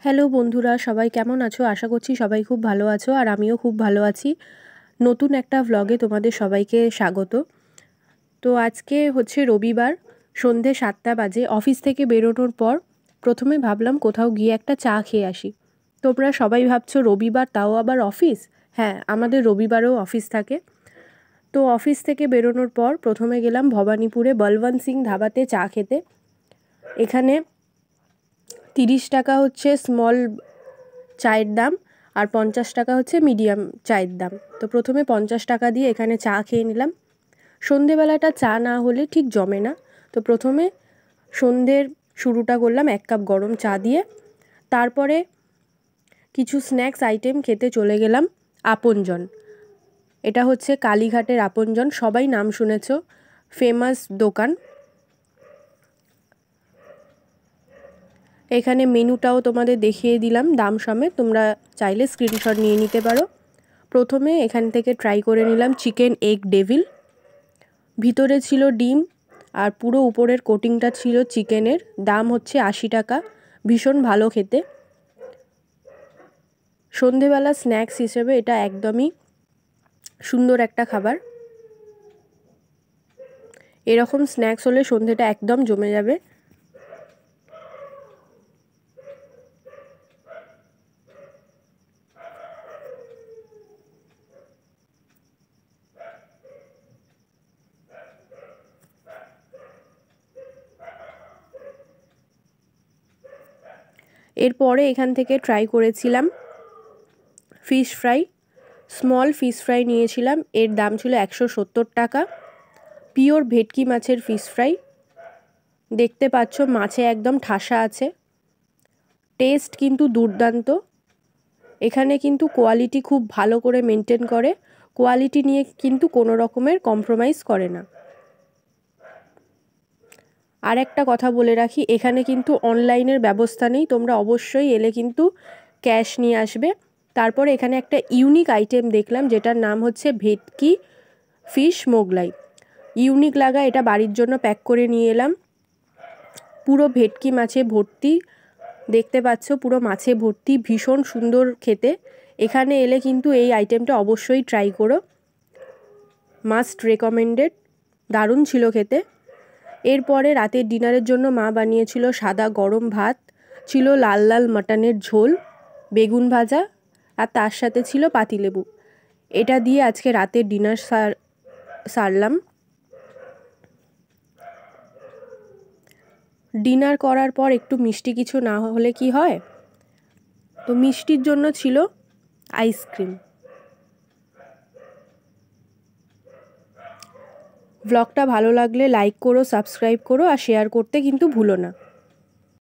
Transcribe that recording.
Hello বন্ধুরা, সবাই কেমন আছো? আশা করছি সবাই খুব ভালো আছো আর আমিও খুব ভালো আছি। নতুন একটা ভ্লগে তোমাদের সবাইকে স্বাগত। তো আজকে হচ্ছে রবিবার, সন্ধে 7টা বাজে। অফিস থেকে বেরোনোর পর প্রথমে ভাবলাম কোথাও গিয়ে একটা চা খেয়ে আসি। তোমরা সবাই ভাবছো রবিবার, তাও আবার অফিস? হ্যাঁ, আমাদের রবিবারেও অফিস থাকে। তো অফিস থেকে বেরোনোর পর প্রথমে গেলাম ভবানীপুরে বলবন্ত সিং ধাবাতে চা খেতে। এখানে 30 টাকা হচ্ছে স্মল চায়ের দাম আর 50 টাকা হচ্ছে মিডিয়াম চায়ের দাম। তো প্রথমে 50 টাকা দিয়ে এখানে চা খেয়ে নিলাম। সন্ধেবেলাটা চা না হলে ঠিক জমে না। তো প্রথমে সন্ধ্যের শুরুটা করলাম 1 কাপ গরম চা দিয়ে। তারপরে কিছু স্ন্যাক্স আইটেম খেতে চলে গেলাম আপনজন। এটা হচ্ছে কালীঘাটের আপনজন, সবাই নাম শুনেছ, ফেমাস দোকান। এখানে মেনুটাও তোমাদের দেখিয়ে দিলাম দাম সমেত, তোমরা চাইলে স্ক্রিনশট নিয়ে নিতে পারো। প্রথমে এখান থেকে ট্রাই করে নিলাম চিকেন এগ ডেভিল। ভিতরে ছিল ডিম আর পুরো উপরের কোটিংটা ছিল চিকেনের। দাম হচ্ছে 80 টাকা। ভীষণ ভালো খেতে। সন্ধেবেলা স্ন্যাক্স হিসেবে এটা একদমই সুন্দর একটা খাবার। এরকম স্ন্যাক্স হলে সন্ধেটা একদম জমে যাবে। এরপরে এখান থেকে ট্রাই করেছিলাম fish fry. Small fish fry নিয়েছিলাম, এর দাম ছিল 170 টাকা। পিওর ভেটকি মাছের ফিশ ফ্রাই। দেখতে পাচ্ছ মাছে একদম ঠাসা আছে। টেস্ট কিন্তু দুর্দান্ত। এখানে কিন্তু কোয়ালিটি খুব ভালো করে মেনটেন করে। কোয়ালিটি নিয়ে কিন্তু কোনো রকমের কম্প্রোমাইজ করে না। আর একটা কথা বলে রাখি, এখানে কিন্তু অনলাইনের ব্যবস্থা নেই। তোমরা অবশ্যই এলে কিন্তু ক্যাশ নিয়ে আসবে। তারপরে এখানে একটা ইউনিক আইটেম দেখলাম, যেটার নাম হচ্ছে ভেটকি ফিশ মোগলাই। ইউনিক লাগা, এটা বাড়ির জন্য প্যাক করে নিয়ে এলাম। পুরো ভেটকি মাছে ভর্তি, দেখতে পাচ্ছ পুরো মাছে ভর্তি, ভীষণ সুন্দর খেতে। এখানে এলে কিন্তু এই আইটেমটা অবশ্যই ট্রাই করো, মাস্ট রেকমেন্ডেড। দারুণ ছিল খেতে। এরপরে রাতের ডিনারের জন্য মা বানিয়েছিল সাদা গরম ভাত, ছিল লাল লাল মাটনের ঝোল, বেগুন ভাজা আর তার সাথে ছিল পাতিলেবু। এটা দিয়ে আজকে রাতের ডিনার সারলাম। ডিনার করার পর একটু মিষ্টি কিছু না হলে কি হয়, তো মিষ্টির জন্য ছিল আইসক্রিম। ব্লগটা ভালো লাগলে লাইক করো, সাবস্ক্রাইব করো আর শেয়ার করতে কিন্তু ভুলো না।